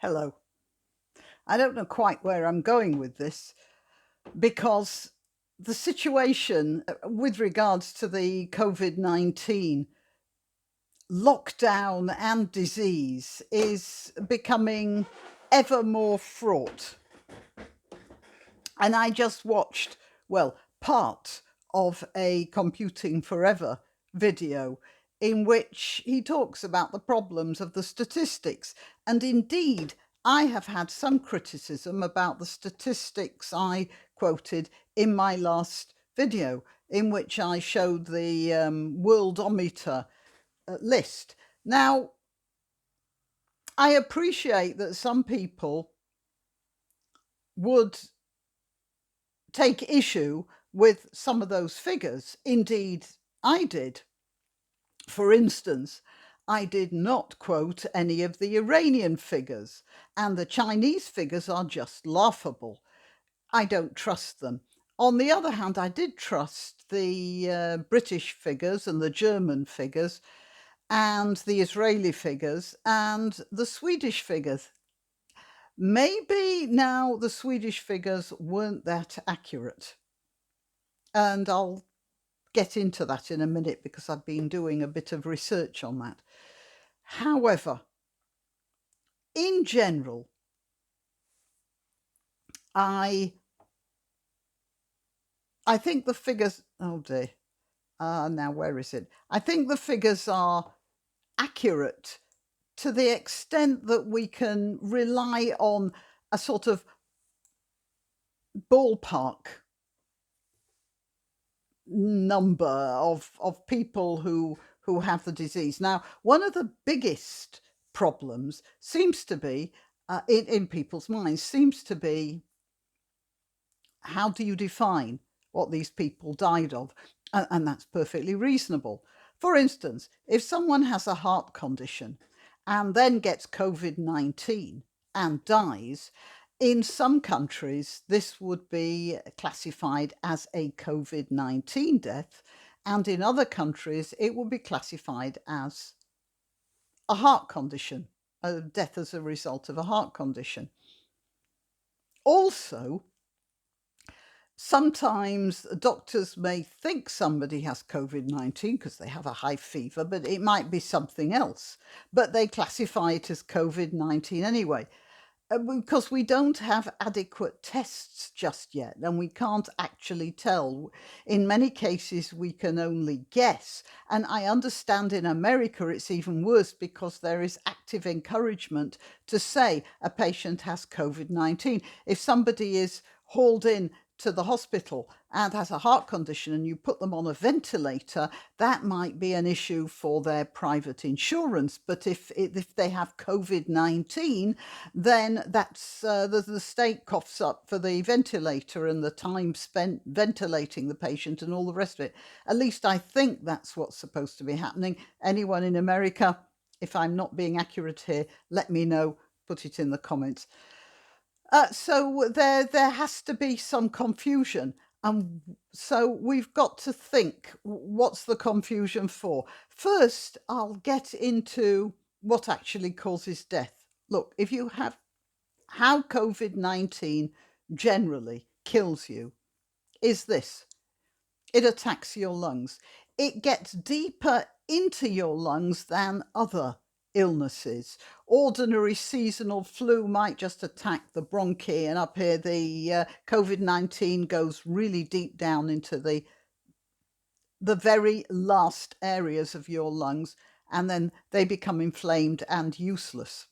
Hello. I don't know quite where I'm going with this because the situation with regards to the COVID-19 lockdown and disease is becoming ever more fraught. And I just watched, part of a Computing Forever video in which he talks about the problems of the statistics. And indeed, I have had some criticism about the statistics I quoted in my last video, in which I showed the worldometer list. Now, I appreciate that some people would take issue with some of those figures. Indeed, I did. For instance, I did not quote any of the Iranian figures, and the Chinese figures are just laughable. I don't trust them. On the other hand, I did trust the British figures and the German figures and the Israeli figures and the Swedish figures. Maybe now the Swedish figures weren't that accurate. And I'll get into that in a minute because I've been doing a bit of research on that. However, in general, I think the figures, oh dear, now where is it? I think the figures are accurate to the extent that we can rely on a sort of ballpark number of people who have the disease. Now, one of the biggest problems seems to be in people's minds seems to be, how do you define what these people died of? And that's perfectly reasonable. For instance, if someone has a heart condition and then gets COVID-19 and dies, in some countries, this would be classified as a COVID-19 death, and in other countries, it would be classified as a heart condition, a death as a result of a heart condition. Also, sometimes doctors may think somebody has COVID-19 because they have a high fever, but it might be something else. But they classify it as COVID-19 anyway, because we don't have adequate tests just yet, and we can't actually tell. In many cases, we can only guess. And I understand in America it's even worse because there is active encouragement to say a patient has COVID-19. If somebody is hauled in to the hospital and has a heart condition and you put them on a ventilator, that might be an issue for their private insurance. But if they have COVID-19, then that's the state coughs up for the ventilator and the time spent ventilating the patient and all the rest of it. At least I think that's what's supposed to be happening. Anyone in America, if I'm not being accurate here, let me know, put it in the comments. So there has to be some confusion. So we've got to think, what's the confusion for? First, I'll get into what actually causes death. Look, if you have how COVID-19 generally kills you is this: it attacks your lungs. It gets deeper into your lungs than other illnesses. Ordinary seasonal flu might just attack the bronchi, and up here the COVID-19 goes really deep down into the very last areas of your lungs, and then they become inflamed and useless.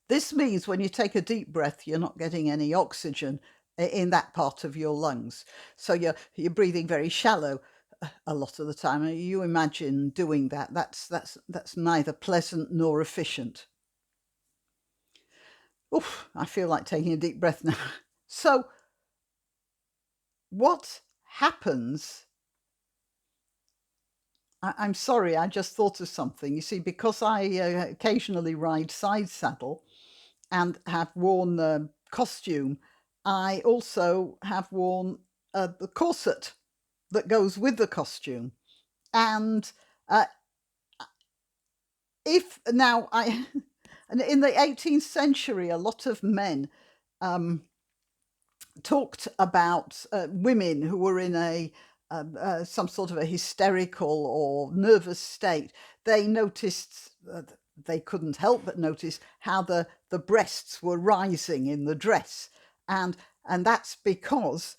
This means when you take a deep breath, you're not getting any oxygen in that part of your lungs. So you're breathing very shallow a lot of the time. You imagine doing that. That's neither pleasant nor efficient. Oof, I feel like taking a deep breath now. So what happens? I'm sorry, I just thought of something. You see, because I occasionally ride side saddle and have worn the costume, I also have worn the corset that goes with the costume. And if now And in the 18th century, a lot of men talked about women who were in some sort of a hysterical or nervous state. They noticed, they couldn't help but notice how the breasts were rising in the dress. And that's because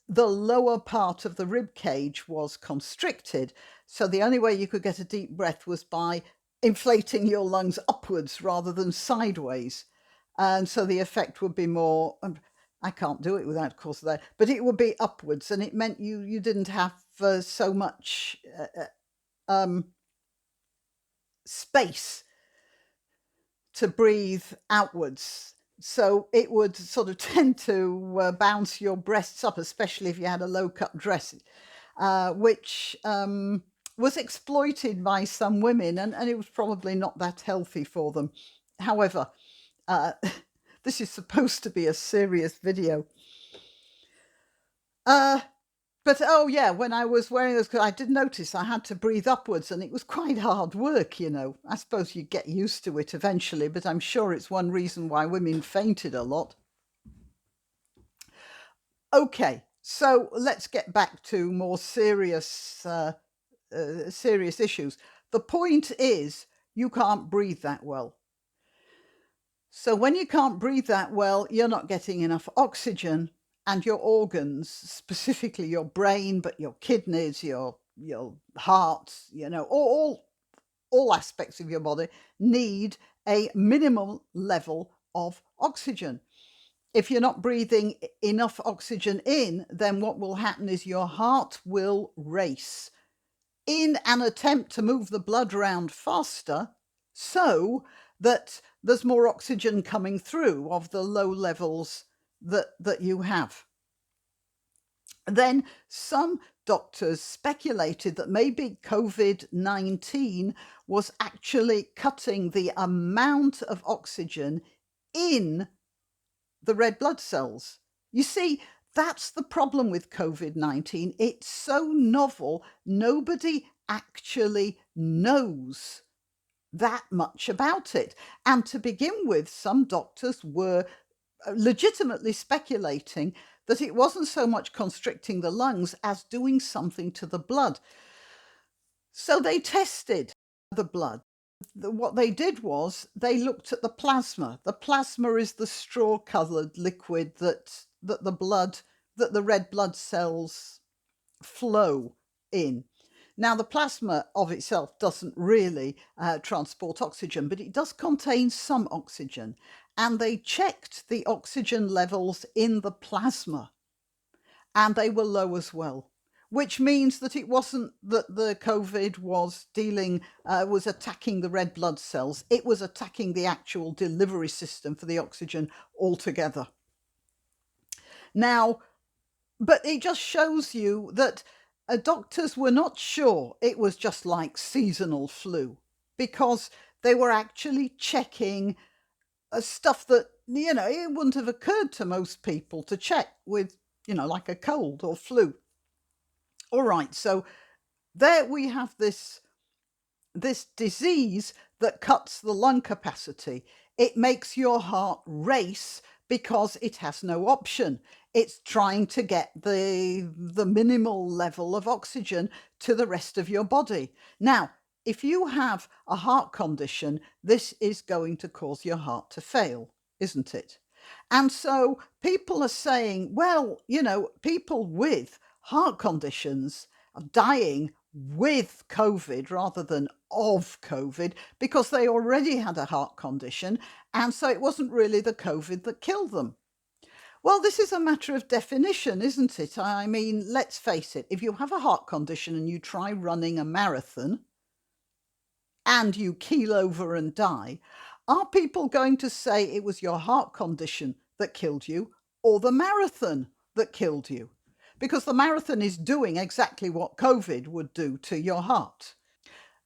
the lower part of the rib cage was constricted. So the only way you could get a deep breath was by inflating your lungs upwards rather than sideways. And so the effect would be more, I can't do it without, of course, that, but it would be upwards, and it meant you didn't have so much space to breathe outwards. So it would sort of tend to bounce your breasts up, especially if you had a low-cut dress, which was exploited by some women, and it was probably not that healthy for them. However, this is supposed to be a serious video. But oh yeah, when I was wearing those, I did notice I had to breathe upwards, and it was quite hard work, you know. I suppose you get used to it eventually, but I'm sure it's one reason why women fainted a lot. Okay, so let's get back to more serious issues. The point is, you can't breathe that well. So when you can't breathe that well, you're not getting enough oxygen, and your organs, specifically your brain, but your kidneys, your heart, you know, all aspects of your body need a minimal level of oxygen. If you're not breathing enough oxygen in, then what will happen is your heart will race in an attempt to move the blood around faster so that there's more oxygen coming through of the low levels that you have. Then some doctors speculated that maybe COVID-19 was actually cutting the amount of oxygen in the red blood cells. You see, that's the problem with COVID-19. It's so novel, nobody actually knows that much about it. And to begin with, some doctors were legitimately speculating that it wasn't so much constricting the lungs as doing something to the blood. So they tested the blood. What they did was they looked at the plasma. The plasma is the straw-coloured liquid that the red blood cells flow in. Now, the plasma of itself doesn't really transport oxygen, but it does contain some oxygen. And they checked the oxygen levels in the plasma, and they were low as well, which means that it wasn't that the COVID was was attacking the red blood cells. It was attacking the actual delivery system for the oxygen altogether. Now, but it just shows you that doctors were not sure it was just like seasonal flu, because they were actually checking stuff that, you know, it wouldn't have occurred to most people to check with, you know, like a cold or flu. All right, so there we have this disease that cuts the lung capacity. It makes your heart race because it has no option. It's trying to get the minimal level of oxygen to the rest of your body. Now, if you have a heart condition, this is going to cause your heart to fail, isn't it? And so people are saying, well, you know, people with heart conditions are dying with COVID rather than of COVID because they already had a heart condition, and so it wasn't really the COVID that killed them. Well, this is a matter of definition, isn't it? I mean, let's face it, if you have a heart condition and you try running a marathon and you keel over and die, are people going to say it was your heart condition that killed you or the marathon that killed you? Because the marathon is doing exactly what COVID would do to your heart.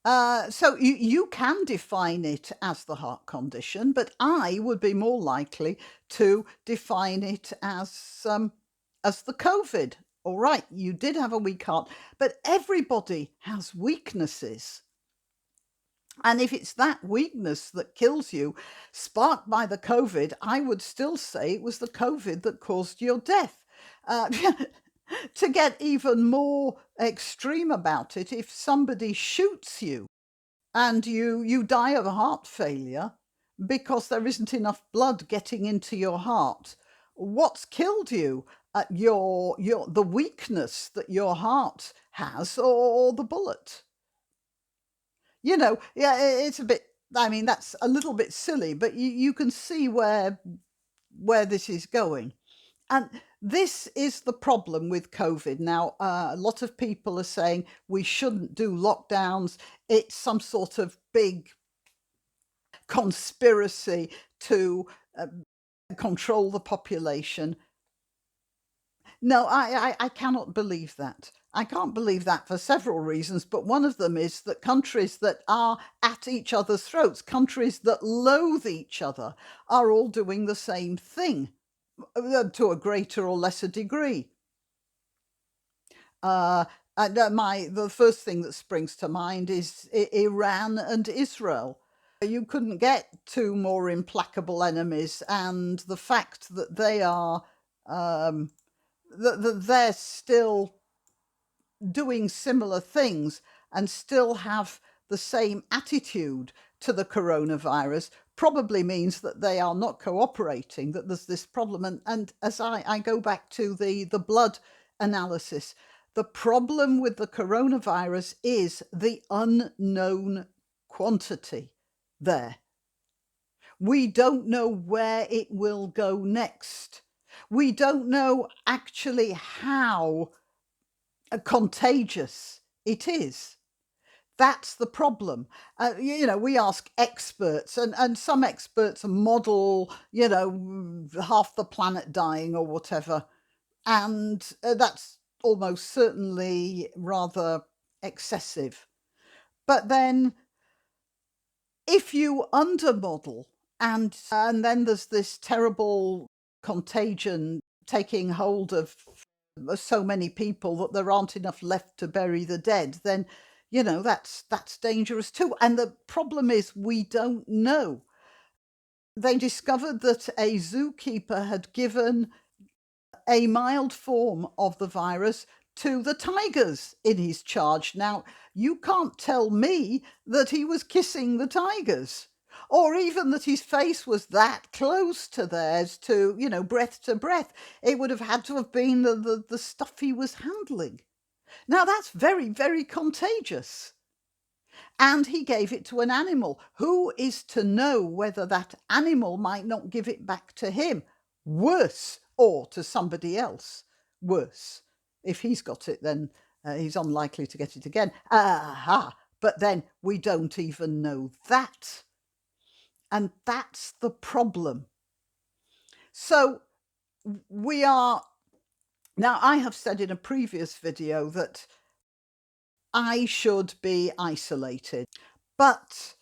So you can define it as the heart condition, but I would be more likely to define it as the COVID. All right, you did have a weak heart, but everybody has weaknesses. And if it's that weakness that kills you, sparked by the COVID, I would still say it was the COVID that caused your death. Uh, to get even more extreme about it, if somebody shoots you and you die of heart failure because there isn't enough blood getting into your heart, what's killed you? Your the weakness that your heart has, or the bullet? Yeah, it's a bit. I mean, that's a little bit silly, but you can see where this is going. And this is the problem with COVID. Now, a lot of people are saying we shouldn't do lockdowns. It's some sort of big conspiracy to uh, control the population. No, I cannot believe that. I can't believe that for several reasons, but one of them is that countries that are at each other's throats, countries that loathe each other, are all doing the same thing to a greater or lesser degree. Uh, the first thing that springs to mind is Iran and Israel. You couldn't get two more implacable enemies, and the fact that they are that they're still doing similar things and still have the same attitude to the coronavirus probably means that they are not cooperating, that there's this problem. And as I go back to the blood analysis, the problem with the coronavirus is the unknown quantity there. We don't know where it will go next. We don't know actually how contagious it is. That's the problem. We ask experts, and some experts model, half the planet dying or whatever. And that's almost certainly rather excessive. But then if you undermodel, and then there's this terrible contagion taking hold of so many people that there aren't enough left to bury the dead, then that's dangerous too. And the problem is we don't know. They discovered that a zookeeper had given a mild form of the virus to the tigers in his charge. Now, you can't tell me that he was kissing the tigers, or even that his face was that close to theirs, to, breath to breath. It would have had to have been the stuff he was handling. Now, that's very, very contagious. And he gave it to an animal. Who is to know whether that animal might not give it back to him? Worse, or to somebody else. Worse. If he's got it, then he's unlikely to get it again. Aha! But then we don't even know that. And that's the problem. So we are... Now, I have said in a previous video that I should be isolated. But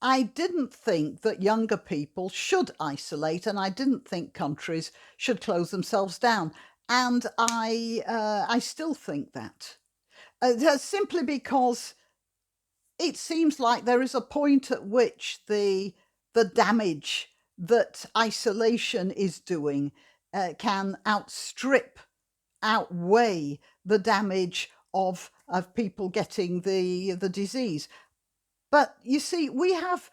I didn't think that younger people should isolate, and I didn't think countries should close themselves down. And I still think that. Simply because it seems like there is a point at which the damage that isolation is doing can outweigh the damage of people getting the disease. But you see, we have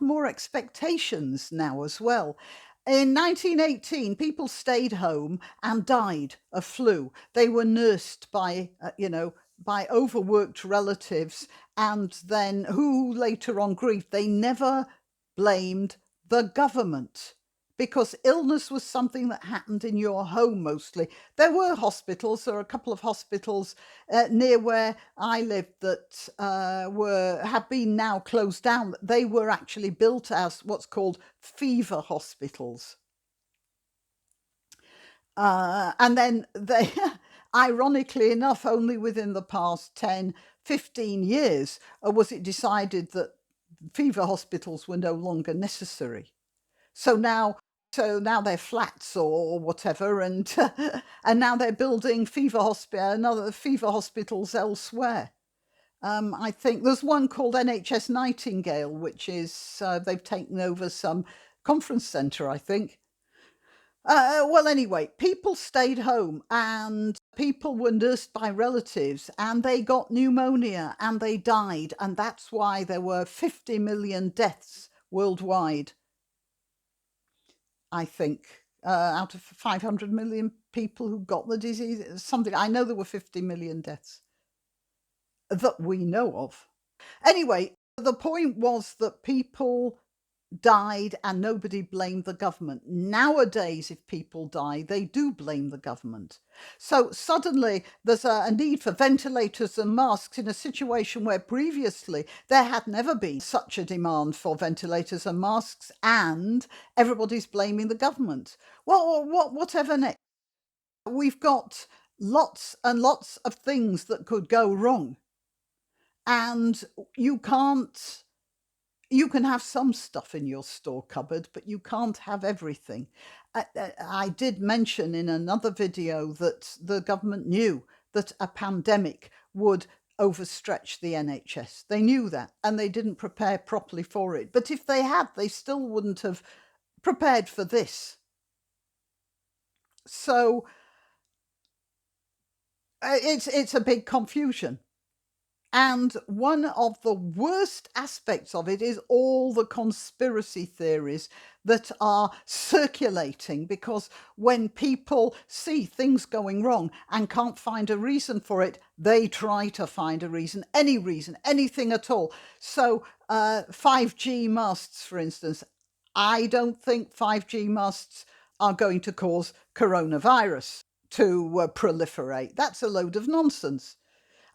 more expectations now as well. In 1918, people stayed home and died of flu. They were nursed by overworked relatives, and then who later on grieved. They never blamed the government, because illness was something that happened in your home mostly. There were hospitals, there are a couple of hospitals near where I lived that have been now closed down. They were actually built as what's called fever hospitals. And then they, ironically enough, only within the past 10, 15 years was it decided that fever hospitals were no longer necessary. So now they're flats or whatever, and and now they're building another fever hospitals elsewhere. I think there's one called NHS Nightingale, which is they've taken over some conference centre, I think. Well, anyway, people stayed home and people were nursed by relatives and they got pneumonia and they died. And that's why there were 50 million deaths worldwide, I think, out of 500 million people who got the disease. Something, I know there were 50 million deaths that we know of. Anyway, the point was that people died and nobody blamed the government. Nowadays, if people die, they do blame the government. So suddenly there's a need for ventilators and masks in a situation where previously there had never been such a demand for ventilators and masks, and everybody's blaming the government. Well, whatever next? We've got lots and lots of things that could go wrong, and you can't you can have some stuff in your store cupboard, but you can't have everything. I did mention in another video that the government knew that a pandemic would overstretch the NHS. They knew that, and they didn't prepare properly for it. But if they had, they still wouldn't have prepared for this. So it's a big confusion. And one of the worst aspects of it is all the conspiracy theories that are circulating, because when people see things going wrong and can't find a reason for it, they try to find a reason, anything at all. So 5G masts, for instance, I don't think 5G masts are going to cause coronavirus to proliferate. That's a load of nonsense.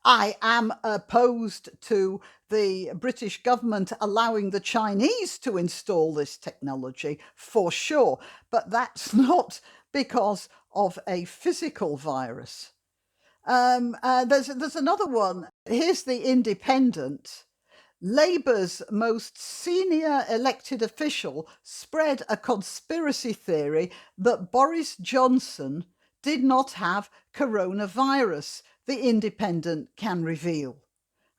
I am opposed to the British government allowing the Chinese to install this technology, for sure, but that's not because of a physical virus. There's another one. Here's the Independent. Labour's most senior elected official spread a conspiracy theory that Boris Johnson did not have coronavirus. The Independent can reveal.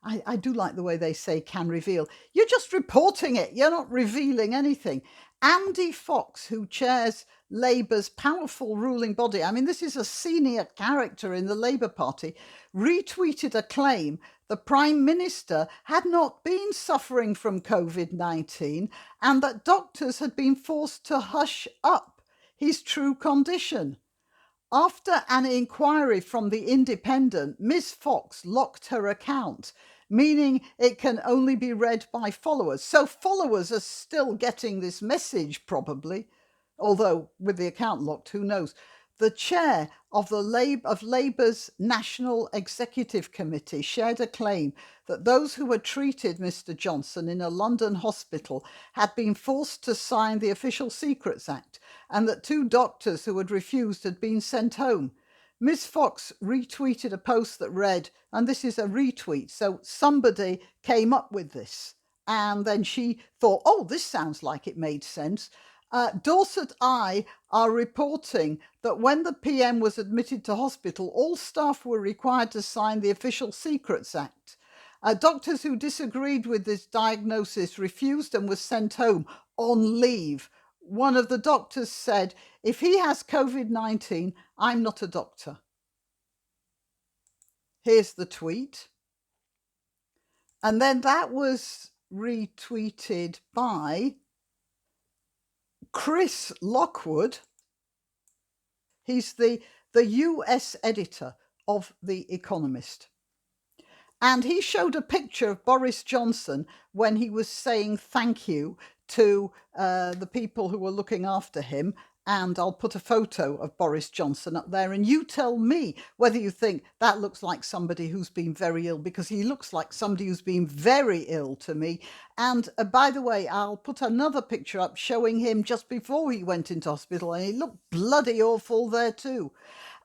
I do like the way they say can reveal. You're just reporting it. You're not revealing anything. Andy Fox, who chairs Labour's powerful ruling body, I mean, this is a senior character in the Labour Party, retweeted a claim the Prime Minister had not been suffering from COVID-19 and that doctors had been forced to hush up his true condition. After an inquiry from the Independent, Ms. Fox locked her account, meaning it can only be read by followers. So followers are still getting this message, probably, although with the account locked, who knows? The chair of Labour's National Executive Committee shared a claim that those who had treated Mr. Johnson in a London hospital had been forced to sign the Official Secrets Act, and that 2 doctors who had refused had been sent home. Ms. Fox retweeted a post that read, and this is a retweet, so somebody came up with this, and then she thought, oh, this sounds like it made sense. Dorset Eye are reporting that when the PM was admitted to hospital, all staff were required to sign the Official Secrets Act. Doctors who disagreed with this diagnosis refused and were sent home on leave. One of the doctors said, if he has COVID-19, I'm not a doctor. Here's the tweet. And then that was retweeted by Chris Lockwood. He's the US editor of The Economist. And he showed a picture of Boris Johnson when he was saying thank you to the people who were looking after him. And I'll put a photo of Boris Johnson up there, and you tell me whether you think that looks like somebody who's been very ill, because he looks like somebody who's been very ill to me. And by the way, I'll put another picture up showing him just before he went into hospital, and he looked bloody awful there too.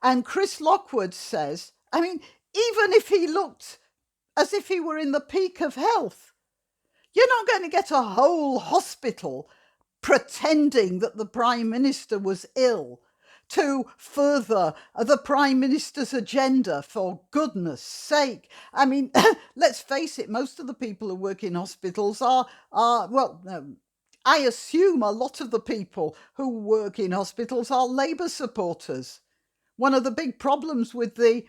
And Chris Lockwood says, I mean, even if he looked as if he were in the peak of health, you're not going to get a whole hospital pretending that the Prime Minister was ill to further the Prime Minister's agenda, for goodness sake. I mean, let's face it, most of the people who work in hospitals are I assume a lot of the people who work in hospitals are Labour supporters. One of the big problems with the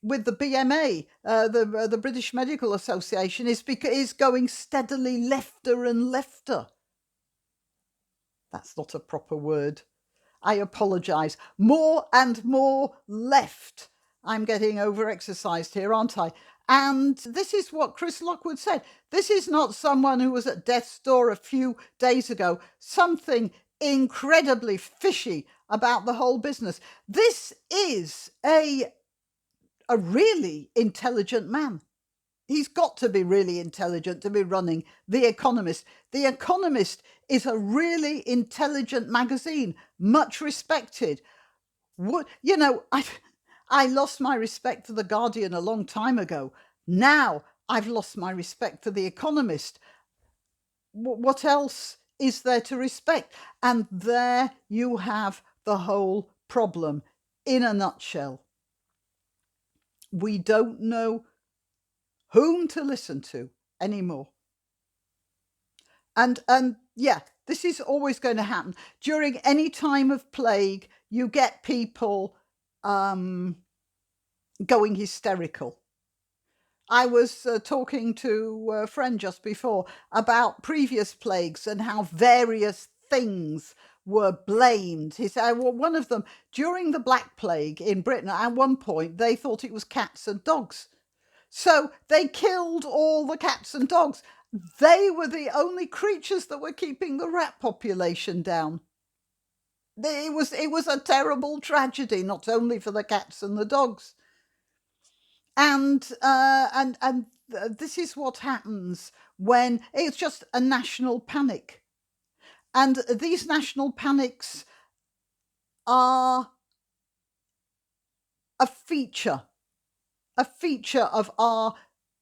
BMA, the British Medical Association, is going steadily lefter and lefter. That's not a proper word. I apologise. More and more left. I'm getting overexercised here, aren't I? And this is what Chris Lockwood said. This is not someone who was at death's door a few days ago. Something incredibly fishy about the whole business. This is a really intelligent man. He's got to be really intelligent to be running The Economist. The Economist is a really intelligent magazine, much respected. I lost my respect for The Guardian a long time ago. Now I've lost my respect for The Economist. What else is there to respect? And there you have the whole problem in a nutshell. We don't know whom to listen to anymore. And yeah, this is always going to happen. During any time of plague, you get people going hysterical. I was talking to a friend just before about previous plagues and how various things were blamed. He said, well, one of them, during the Black Plague in Britain, at one point, they thought it was cats and dogs. So they killed all the cats and dogs. They were the only creatures that were keeping the rat population down. It was a terrible tragedy, not only for the cats and the dogs. And this is what happens when it's just a national panic. And these national panics are a feature of our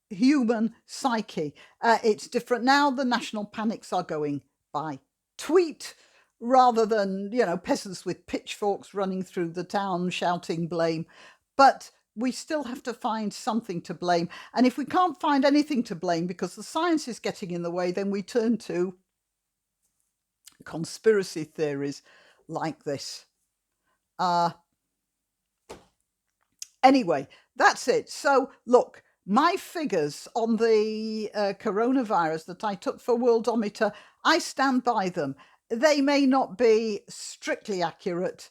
human psyche. It's different now. The national panics are going by tweet rather than, peasants with pitchforks running through the town shouting blame. But we still have to find something to blame. And if we can't find anything to blame because the science is getting in the way, then we turn to conspiracy theories like this. Anyway, that's it. So look, my figures on the coronavirus that I took for Worldometer, I stand by them. They may not be strictly accurate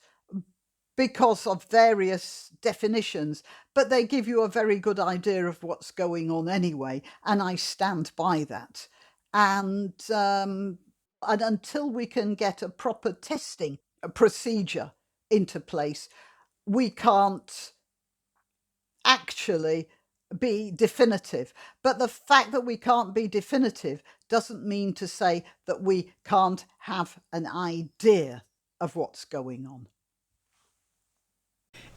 because of various definitions, but they give you a very good idea of what's going on anyway, and I stand by that. And until we can get a proper testing procedure into place, we can't actually be definitive. But the fact that we can't be definitive doesn't mean to say that we can't have an idea of what's going on.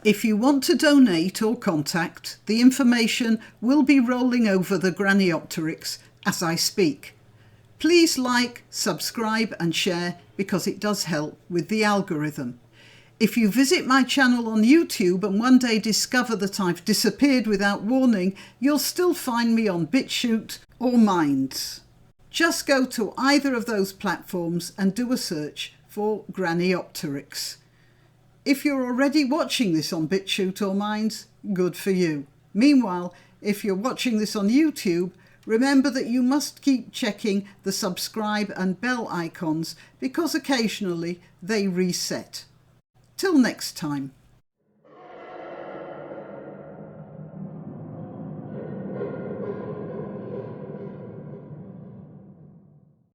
If you want to donate or contact, the information will be rolling over the Graniopteryx as I speak. Please like, subscribe and share because it does help with the algorithm. If you visit my channel on YouTube and one day discover that I've disappeared without warning, you'll still find me on BitChute or Minds. Just go to either of those platforms and do a search for Graniopteryx. If you're already watching this on BitChute or Minds, good for you. Meanwhile, if you're watching this on YouTube, remember that you must keep checking the subscribe and bell icons because occasionally they reset. Till next time.